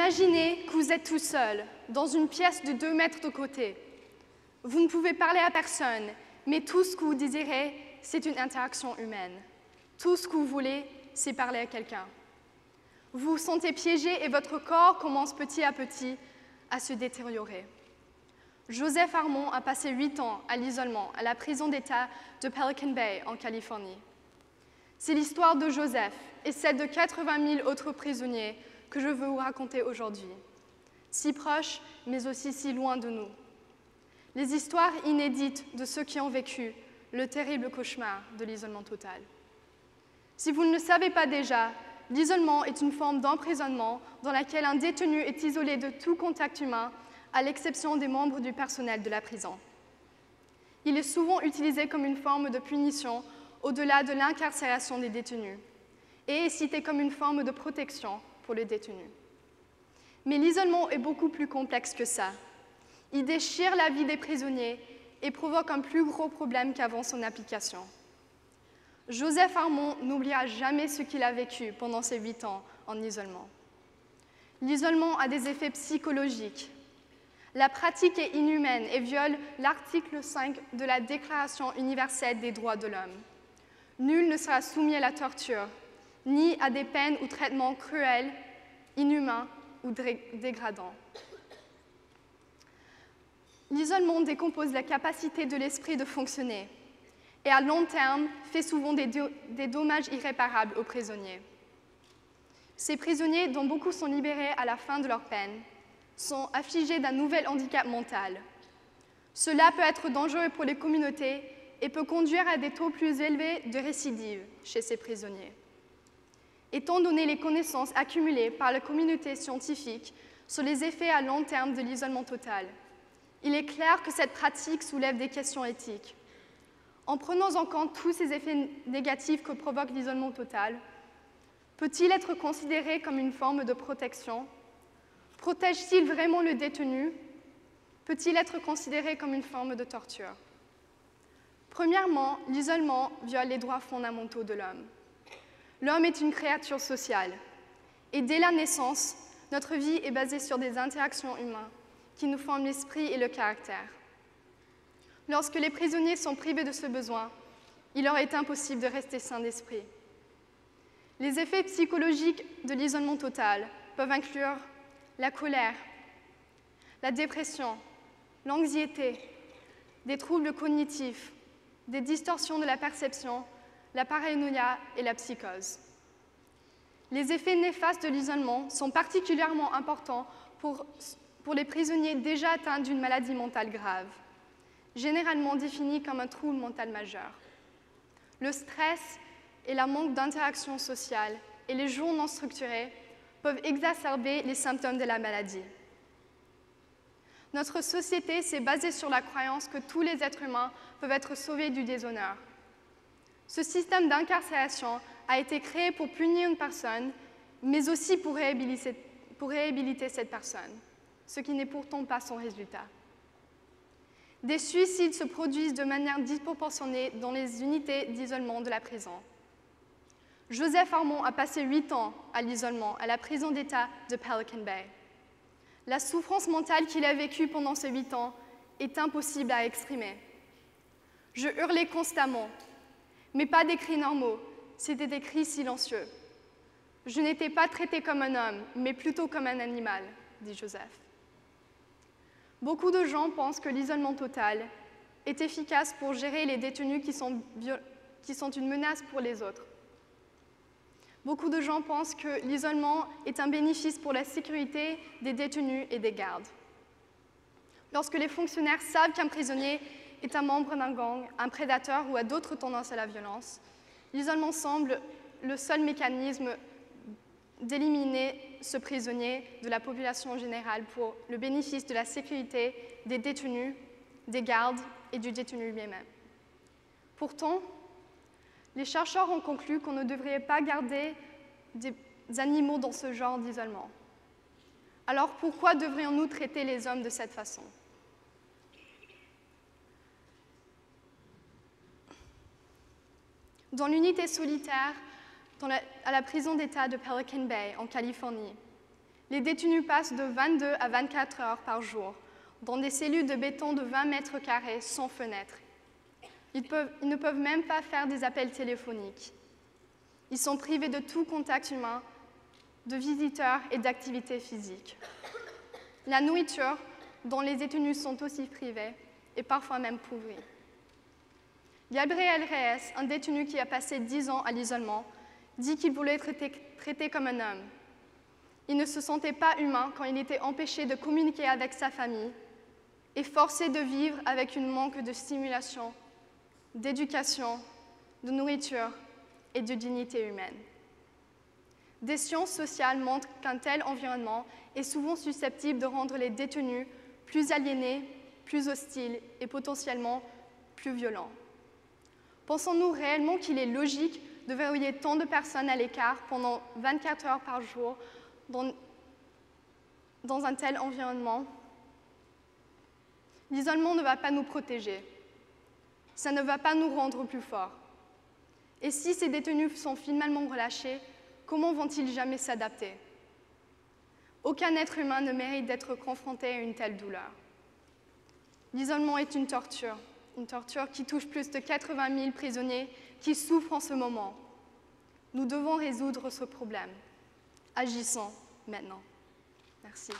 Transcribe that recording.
Imaginez que vous êtes tout seul, dans une pièce de 2 mètres de côté. Vous ne pouvez parler à personne, mais tout ce que vous désirez, c'est une interaction humaine. Tout ce que vous voulez, c'est parler à quelqu'un. Vous vous sentez piégé et votre corps commence petit à petit à se détériorer. Joseph Armon a passé 8 ans à l'isolement à la prison d'État de Pelican Bay, en Californie. C'est l'histoire de Joseph et celle de 80 000 autres prisonniers que je veux vous raconter aujourd'hui. Si proches, mais aussi si loin de nous. Les histoires inédites de ceux qui ont vécu le terrible cauchemar de l'isolement total. Si vous ne le savez pas déjà, l'isolement est une forme d'emprisonnement dans laquelle un détenu est isolé de tout contact humain, à l'exception des membres du personnel de la prison. Il est souvent utilisé comme une forme de punition au-delà de l'incarcération des détenus et est cité comme une forme de protection pour les détenus. Mais l'isolement est beaucoup plus complexe que ça. Il déchire la vie des prisonniers et provoque un plus gros problème qu'avant son application. Joseph Armon n'oubliera jamais ce qu'il a vécu pendant ses 8 ans en isolement. L'isolement a des effets psychologiques. La pratique est inhumaine et viole l'article 5 de la Déclaration universelle des droits de l'homme. Nul ne sera soumis à la torture, ni à des peines ou traitements cruels, inhumains ou dégradants. L'isolement décompose la capacité de l'esprit de fonctionner et à long terme fait souvent des dommages irréparables aux prisonniers. Ces prisonniers, dont beaucoup sont libérés à la fin de leur peine, sont affligés d'un nouvel handicap mental. Cela peut être dangereux pour les communautés et peut conduire à des taux plus élevés de récidive chez ces prisonniers. Étant donné les connaissances accumulées par la communauté scientifique sur les effets à long terme de l'isolement total, il est clair que cette pratique soulève des questions éthiques. En prenant en compte tous ces effets négatifs que provoque l'isolement total, peut-il être considéré comme une forme de protection? Protège-t-il vraiment le détenu? Peut-il être considéré comme une forme de torture? Premièrement, l'isolement viole les droits fondamentaux de l'homme. L'homme est une créature sociale, et dès la naissance, notre vie est basée sur des interactions humaines qui nous forment l'esprit et le caractère. Lorsque les prisonniers sont privés de ce besoin, il leur est impossible de rester sains d'esprit. Les effets psychologiques de l'isolement total peuvent inclure la colère, la dépression, l'anxiété, des troubles cognitifs, des distorsions de la perception, la paranoïa et la psychose. Les effets néfastes de l'isolement sont particulièrement importants pour les prisonniers déjà atteints d'une maladie mentale grave, généralement définie comme un trouble mental majeur. Le stress et la manque d'interaction sociale et les jours non structurés peuvent exacerber les symptômes de la maladie. Notre société s'est basée sur la croyance que tous les êtres humains peuvent être sauvés du déshonneur. Ce système d'incarcération a été créé pour punir une personne, mais aussi pour réhabiliter cette personne, ce qui n'est pourtant pas son résultat. Des suicides se produisent de manière disproportionnée dans les unités d'isolement de la prison. Joseph Armon a passé 8 ans à l'isolement à la prison d'État de Pelican Bay. La souffrance mentale qu'il a vécue pendant ces 8 ans est impossible à exprimer. Je hurlais constamment, mais pas des cris normaux, c'était des cris silencieux. Je n'étais pas traité comme un homme, mais plutôt comme un animal, dit Joseph. Beaucoup de gens pensent que l'isolement total est efficace pour gérer les détenus qui sont une menace pour les autres. Beaucoup de gens pensent que l'isolement est un bénéfice pour la sécurité des détenus et des gardes. Lorsque les fonctionnaires savent qu'un prisonnier est un membre d'un gang, un prédateur ou a d'autres tendances à la violence, l'isolement semble le seul mécanisme d'éliminer ce prisonnier de la population générale pour le bénéfice de la sécurité des détenus, des gardes et du détenu lui-même. Pourtant, les chercheurs ont conclu qu'on ne devrait pas garder des animaux dans ce genre d'isolement. Alors pourquoi devrions-nous traiter les hommes de cette façon? Dans l'unité solitaire à la prison d'État de Pelican Bay, en Californie, Les détenus passent de 22 à 24 heures par jour dans des cellules de béton de 20 mètres carrés sans fenêtre. Ils ne peuvent même pas faire des appels téléphoniques. Ils sont privés de tout contact humain, de visiteurs et d'activités physiques. La nourriture, dont les détenus sont aussi privés, est parfois même pourrie. Gabriel Reyes, un détenu qui a passé 10 ans à l'isolement, dit qu'il voulait être traité comme un homme. Il ne se sentait pas humain quand il était empêché de communiquer avec sa famille et forcé de vivre avec un manque de stimulation, d'éducation, de nourriture et de dignité humaine. Des sciences sociales montrent qu'un tel environnement est souvent susceptible de rendre les détenus plus aliénés, plus hostiles et potentiellement plus violents. Pensons-nous réellement qu'il est logique de verrouiller tant de personnes à l'écart pendant 24 heures par jour dans un tel environnement? L'isolement ne va pas nous protéger. Ça ne va pas nous rendre plus forts. Et si ces détenus sont finalement relâchés, comment vont-ils jamais s'adapter? Aucun être humain ne mérite d'être confronté à une telle douleur. L'isolement est une torture qui touche plus de 80 000 prisonniers qui souffrent en ce moment. Nous devons résoudre ce problème. Agissons maintenant. Merci.